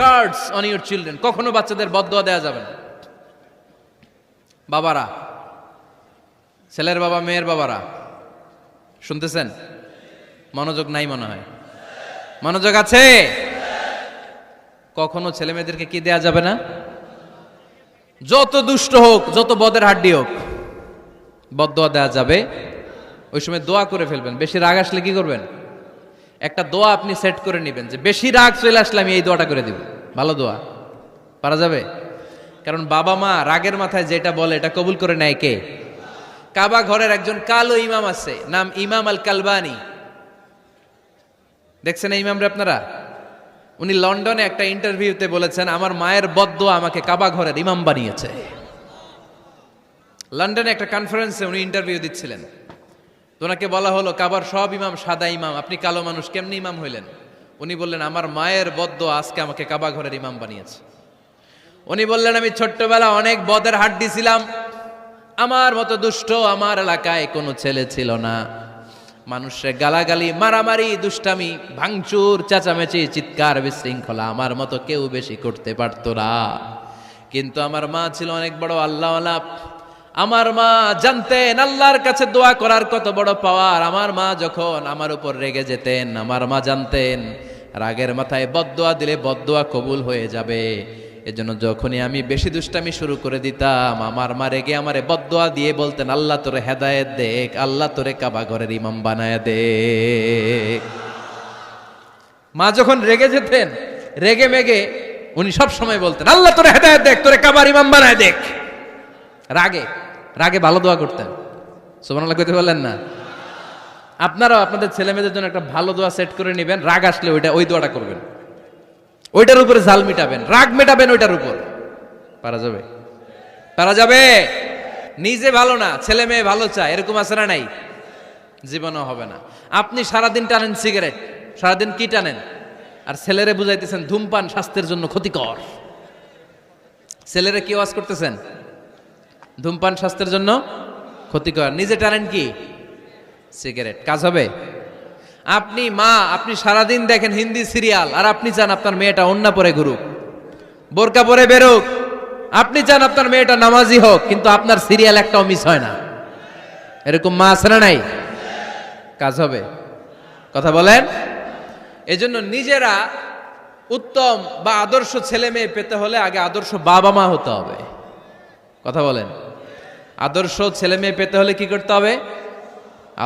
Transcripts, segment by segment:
Cards on your children. কখনো বাচ্চাদের বদদোয়া দেওয়া যাবে না। বাবারা, ছেলের বাবা মেয়ের বাবারা শুনতেছেন? মনোযোগ নাই মনে হয়। মনোযোগ আছে? কখনো ছেলে মেয়েদেরকে কি দেয়া যাবে না? যত দুষ্ট হোক, যত বদের হাড্ডি হোক, বদদোয়া দেওয়া যাবে। ওই সময় দোয়া করে ফেলবেন। বেশি রাগ আসলে কি করবেন? একটা দোয়া আপনি সেট করে নেবেন যে বেশি রাগ চলে আসলে আমি এই দোয়াটা করে দিব। ভালো দোয়া পারা যাবে? কারণ বাবা মা রাগের মাথায় যেটা বলে এটা কবুল করে নেয় কে? কাবা ঘরের একজন কালো ইমাম আছে, নাম ইমাম আল কালবানি। দেখছেন এই ইমামরে আপনারা? উনি লন্ডনে একটা ইন্টারভিউতে বলেছেন, আমার মায়ের বদদোয়া আমাকে কাবা ঘরের ইমাম বানিয়েছে। লন্ডনে একটা কনফারেন্সে উনি ইন্টারভিউ দিচ্ছিলেন। তো ওনাকে বলা হলো, কাবার সব ইমাম সাদা ইমাম, আপনি কালো মানুষ, কেমনি ইমাম হইলেন? উনি বললেন, আমার মায়ের বদদোয়া আজকে আমাকে কাবা ঘরের ইমাম বানিয়েছে। উনি বললেন, আমি ছোট্টবেলা অনেক বদের হাড্ডি ছিলাম, আমার মতো দুষ্ট আমার এলাকায় কোনো ছেলে ছিল না। মানুষের গালাগালি, মারামারি, দুষ্টামি, ভাঙচুর, চেঁচামেচি, চিৎকার, বিশৃঙ্খলা আমার মতো কেউ বেশি করতে পারতো না। কিন্তু আমার মা ছিল অনেক বড় আল্লাহওয়ালা। আমার মা জানতেন আল্লাহর কাছে দোয়া করার কত বড় পাওয়ার। আমার মা যখন আমার উপর রেগে যেতেন, আমার মা জানতেন রাগের মাথায় বদদোয়া দিলে বদদোয়া কবুল হয়ে যাবে। এজন্য যখনই আমি বেশি দুষ্টামি শুরু করে দিতাম, আমার মা রেগে আমারে বদদোয়া দিয়ে বলতেন, আল্লাহ তোরে হেদায়েত দেখ, আল্লাহ তোরে কাবা ঘরের ইমাম বানায় দে। মা যখন রেগে যেতেন, রেগে মেগে উনি সব সময় বলতেন, আল্লাহ তোরে হেদায়েত দেখ, তোরে কাবার ইমাম বানায় দেখ। রাগে রাগে ভালো দোয়া করতেন। সুবহানাল্লাহ কইতে বললেন না? আপনারাও আপনাদের ছেলে মেয়েদের জন্য একটা ভালো দোয়া সেট করে নেবেন। রাগ আসলে ওই দোয়াটা করবেন, ওইটার উপরে ঝাল মিটাবেন, রাগ মেটাবেন ওইটার উপর। পারা যাবে? পারা যাবে? নিজে ভালো না, ছেলে মেয়ে ভালো চায়, এরকম আছে না নাই? জীবনও হবে না। আপনি সারাদিন টানেন সিগারেট, সারাদিন কি টানেন, আর ছেলেরে বুঝাইতেছেন ধূমপান স্বাস্থ্যের জন্য ক্ষতিকর। ছেলেরে কি ওয়াজ করতেছেন? ধূমপান স্বাস্থ্যের জন্য ক্ষতিকর। নিজে টানেন কি? সিগারেট। কাজ হবে? আপনি মা, আপনি সারাদিন দেখেন হিন্দি সিরিয়াল, আর আপনি চান আপনার মেয়েটা ওন্না পরে ঘুরুক, বোরকা পরে বেরোক। আপনি চান আপনার মেয়েটা নামাজি হোক, কিন্তু আপনার সিরিয়াল একটাও মিস হয় না। এরকম মা আছে না নাই? কাজ হবে? কথা বলেন। এজন্য নিজেরা উত্তম বা আদর্শ ছেলে মেয়ে পেতে হলে আগে আদর্শ বাবা মা হতে হবে। কথা বলেন। আদর্শ ছেলে মেয়ে পেতে হলে কি করতে হবে?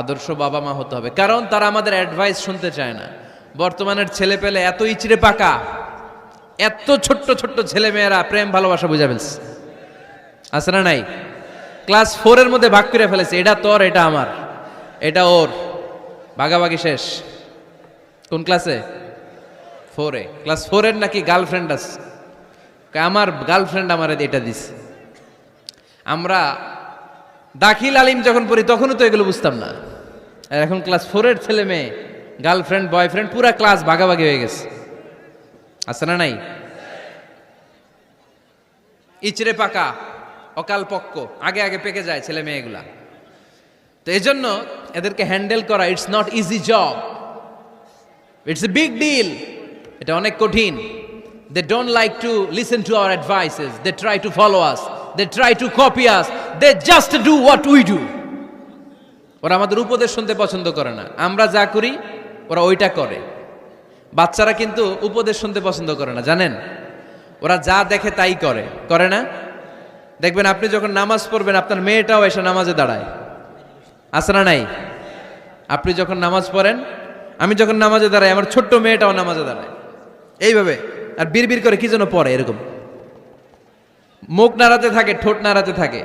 আদর্শ বাবা মা হতে হবে। কারণ তারা আমাদের অ্যাডভাইস শুনতে চায় না। বর্তমানের ছেলে পেলে এত ইচড়ে পাকা, এত ছোট্ট ছোট্ট ছেলে মেয়েরা প্রেম ভালোবাসা বুঝা ফেলছে, আছে না নাই? ক্লাস 4 মধ্যে ভাগ করে ফেলেছে, এটা তোর, এটা আমার, এটা ওর, ভাগাভাগি শেষ। কোন ক্লাসে? 4 ক্লাস 4 নাকি গার্লফ্রেন্ড আছে, আমার গার্লফ্রেন্ড আমার এটা দিছে। আমরা দাখিল আলিম যখন পড়ি তখনও তো এগুলো বুঝতাম না। আর এখন ক্লাস 4 ছেলে মেয়ে, গার্লফ্রেন্ড বয়ফ্রেন্ড, পুরা ক্লাস ভাগাভাগি হয়ে গেছে, আছে না নাই? ইচড়ে পাকা, অকাল পক্ক, আগে আগে পেকে যায় ছেলে মেয়েগুলা। তো এই জন্য এদেরকে হ্যান্ডেল করা, it's not easy job, it's a big deal. এটা অনেক কঠিন। They don't like to listen to our advices. They try to follow us. They try to copy us. They just do what we do. ওরা আমাদের উপদেশ শুনতে পছন্দ করে না। আমরা যা করি ওরা ওইটা করে। বাচ্চারা কিন্তু উপদেশ শুনতে পছন্দ করে না, জানেন? ওরা যা দেখে তাই করে, করে না? দেখবেন আপনি যখন নামাজ পড়বেন, আপনার মেয়েটাও এসে নামাজে দাঁড়ায়, আছে না নাই? আপনি যখন নামাজ পড়েন, আমি যখন নামাজে দাঁড়াই, আমার ছোট্ট মেয়েটাও নামাজে দাঁড়ায় এইভাবে, আর বিড়বিড় করে কি যেন পড়ে, এরকম মুখ নাড়াতে থাকে, ঠোঁট নাড়াতে থাকে।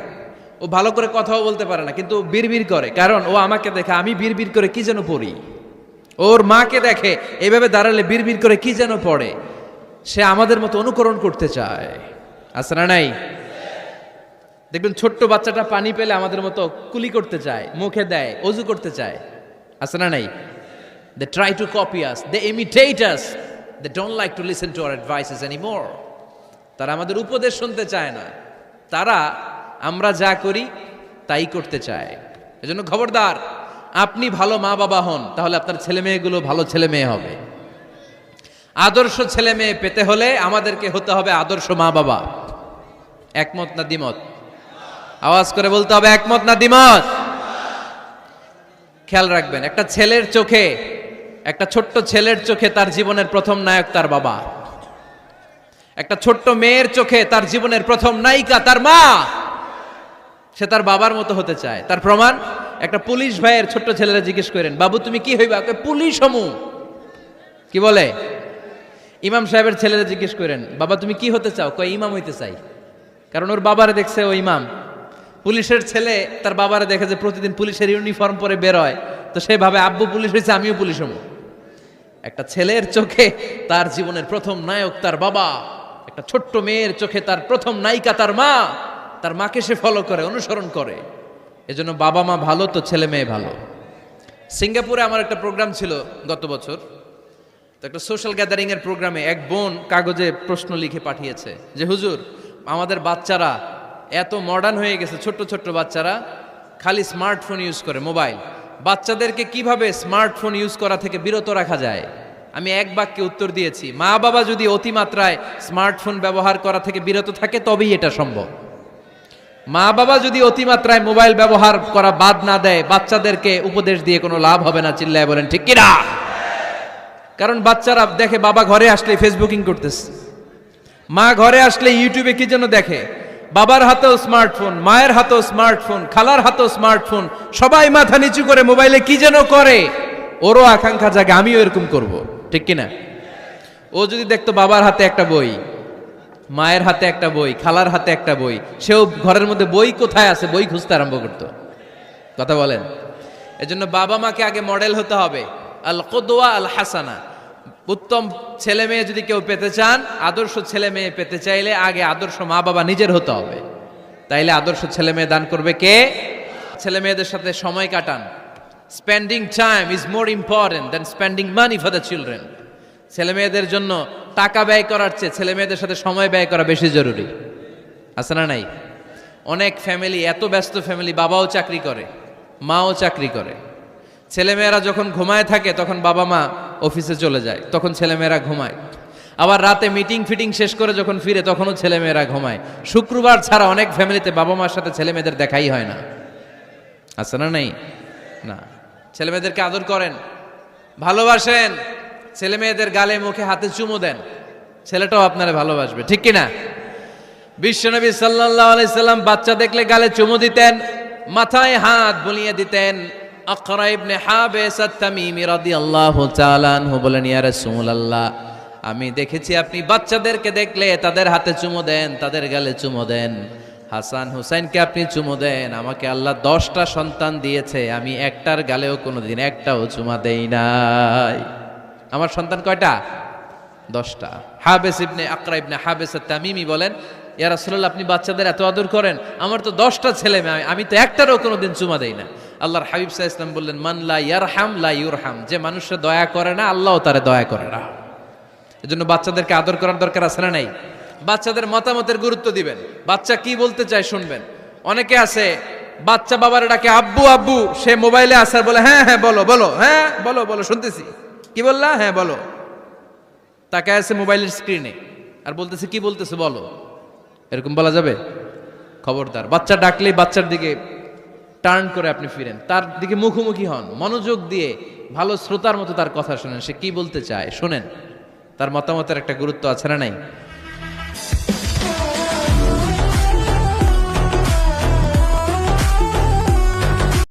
ও ভালো করে কথাও বলতে পারে না, কিন্তু বিড়বিড় করে, কারণ ও আমাকে দেখে আমি বিড়বিড় করে কি যেন পড়ি। ওর মাকে দেখে এইভাবে দাঁড়ালে বিড়বিড় করে কি যেন পড়ে। সে আমাদের মতো অনুকরণ করতে চায়, আছে না নাই? দেখবেন ছোট্ট বাচ্চাটা পানি পেলে আমাদের মতো কুলি করতে চায়, মুখে দেয়, অজু করতে চায়, আছে না নাই? They try to copy us, they imitate us, they don't like to listen to our advices anymore. তারা আমাদের উপদেশ শুনতে চায় না, তারা আমরা যা করি তাই করতে চায়। এজন্য খবরদার, আপনি ভালো মা বাবা হন, তাহলে আপনার ছেলে মেয়েগুলো ভালো ছেলে মেয়ে হবে। আদর্শ ছেলে মেয়ে পেতে হলে আমাদেরকে হতে হবে আদর্শ মা বাবা। একমত না দ্বিমত? আওয়াজ করে বলতে হবে একমত না দ্বিমত। খেয়াল রাখবেন, একটা ছেলের চোখে, একটা ছোট্ট ছেলের চোখে তার জীবনের প্রথম নায়ক তার বাবা। একটা ছোট্ট মেয়ের চোখে তার জীবনের প্রথম নায়িকা তার মা। সে তার বাবার মতো হতে চায়। তার প্রমাণ, একটা পুলিশ ভাইয়ের ছোট্ট ছেলেরা জিজ্ঞেস করেন, বাবু তুমি কি হইবা? পুলিশ হমু। কি বলে? ইমাম সাহেবের ছেলেরা জিজ্ঞেস করেন, বাবা তুমি কি হতে চাও? কয় ইমাম হইতে চাই। কারণ ওর বাবারে দেখছে ও ইমাম। পুলিশের ছেলে তার বাবারে দেখে যে প্রতিদিন পুলিশের ইউনিফর্ম পরে বের হয়, তো সে ভাবে আব্বু পুলিশ হয়েছে, আমিও পুলিশ হমু। একটা ছেলের চোখে তার জীবনের প্রথম নায়ক তার বাবা, একটা ছোট্ট মেয়ের চোখে তার প্রথম নায়িকা তার মা। তার মাকে সে ফলো করে, অনুসরণ করে। এজন্য বাবা মা ভালো তো ছেলে মেয়ে ভালো। সিঙ্গাপুরে আমার একটা প্রোগ্রাম ছিল গত বছর। তো একটা সোশ্যাল গ্যাদারিং এর প্রোগ্রামে এক বোন কাগজে প্রশ্ন লিখে পাঠিয়েছে যে হুজুর, আমাদের বাচ্চারা এত মডার্ন হয়ে গেছে, ছোট্ট ছোট্ট বাচ্চারা খালি স্মার্টফোন ইউজ করে, মোবাইল। বাচ্চাদেরকে কিভাবে স্মার্টফোন ইউজ করা থেকে বিরত রাখা যায়? আমি এক বাক্যে উত্তর দিয়েছি, মা বাবা যদি অতিমাত্রায় স্মার্টফোন ব্যবহার করা থেকে বিরত থাকে তবেই এটা সম্ভব। মা বাবা যদি অতিমাত্রায় মোবাইল ব্যবহার করা বাদ না দেয়, বাচ্চাদেরকে উপদেশ দিয়ে কোনো লাভ হবে না। চিল্লায় বলেন ঠিক কিনা? কারণ বাচ্চারা দেখে বাবা ঘরে আসলে ফেসবুকিং করতেছে, মা ঘরে আসলে ইউটিউবে কি যেন দেখে। বাবার হাতেও স্মার্টফোন, মায়ের হাতেও স্মার্টফোন, খালার হাতেও স্মার্টফোন, সবাই মাথা নিচু করে মোবাইলে কি যেন করে। ওরও আকাঙ্ক্ষা জাগে আমিও এরকম করব, ঠিক কিনা? ও যদি দেখতো বাবার হাতে একটা বই, মায়ের হাতে একটা বই, খালার হাতে একটা বই, সেও ঘরের মধ্যে বই কোথায় আছে বই খুঁজতে আরম্ভ করতো। কথা বলেন? এজন্য বাবা মাকে আগে মডেল হতে হবে। আল কুদওয়া আল হাসানা। উত্তম ছেলে মেয়ে যদি কেউ পেতে চান, আদর্শ ছেলে মেয়ে পেতে চাইলে আগে আদর্শ মা বাবা নিজের হতে হবে। তাইলে আদর্শ ছেলে মেয়ে দান করবে কে? ছেলে মেয়েদের সাথে সময় কাটান। Spending time is more important than spending money for the children. ছেলে মেয়েদের জন্য টাকা ব্যয় করার চেয়ে ছেলে মেয়েদের সাথে সময় ব্যয় করা বেশি জরুরি। আছে না নাই? অনেক ফ্যামিলি, এত ব্যস্ত ফ্যামিলি, বাবাও চাকরি করে, মাও চাকরি করে। ছেলেমেয়েরা যখন ঘুমায় থাকে তখন বাবা মা অফিসে চলে যায়, তখন ছেলেমেয়েরা ঘুমায়। আবার রাতে মিটিং ফিটিং শেষ করে যখন ফিরে তখনও ছেলেমেয়েরা ঘুমায়। শুক্রবার ছাড়া অনেক ফ্যামিলিতে বাবা মার সাথে ছেলেমেয়েদের দেখাই হয় না। আছে না নাই? না। ছেলেমেয়েদেরকে আদর করেন, ভালোবাসেন, ছেলেমেয়েদের গালে মুখে হাতে চুমু দেন, ছেলেটাও আপনারা ভালোবাসবে, ঠিক কিনা? বিশ্বনবী সাল্লাল্লাহু আলাইহি সাল্লাম বাচ্চা দেখলে গালে চুমু দিতেন, মাথায় হাত বুলিয়ে দিতেন। আকরা ইবনে হাবিস আত-তামিমি রাদিয়াল্লাহু তাআলা আনহু বলেন, ইয়া রাসূলুল্লাহ, আমি দেখেছি আপনি বাচ্চাদেরকে দেখলে তাদের হাতে চুমু দেন, তাদের গালে চুমু দেন। হাসান হুসাইনকে আপনি চুমু দেন। আমাকে আল্লাহ 10টা সন্তান দিয়েছে, আমি একটার গালেও কোনোদিন একটাও চুমা দেই নাই। আমার সন্তান কয়টা? 10টা। হাবিস ইবনে আকরা ইবনে হাবিস আত-তামিমি বলেন, ইয়া রাসূলুল্লাহ, আপনি বাচ্চাদের এত আদর করেন, আমার তো 10টা ছেলে মেয়ে, আমি তো একটারও কোনোদিন চুমা দেই না। আল্লাহর হাবিব সাল্লাল্লাহু আলাইহি ওয়াসাল্লাম বললেন, মান লা ইয়ারহাম লা ইউরহাম। যে মানুষের দয়া করে না, আল্লাহও তারে দয়া করে না। এজন্য বাচ্চাদেরকে আদর করার দরকার আছে না নাই? বাচ্চাদের মতামতের গুরুত্ব দিবেন, বাচ্চা কি বলতে চায় শুনবেন। অনেকে আছে বাচ্চা বাবার ডাকে আব্বু আব্বু, সে মোবাইলে আসার বলে হ্যাঁ হ্যাঁ বলো বলো, হ্যাঁ বলো বলো শুনতেছি, কি বললা, হ্যাঁ বলো। তাকায় আছে মোবাইলের স্ক্রিনে আর বলতেছে কি বলতেছে বলো। এরকম বলা যাবে? খবরদার। বাচ্চা ডাকলেই বাচ্চার দিকে টার্ন করে আপনি ফিরেন, তার দিকে মুখোমুখি হন, মনোযোগ দিয়ে ভালো শ্রোতার মতো তার কথা শুনেন, সে কি বলতে চায় শুনেন। তার মতামতের একটা গুরুত্ব আছে না নাই?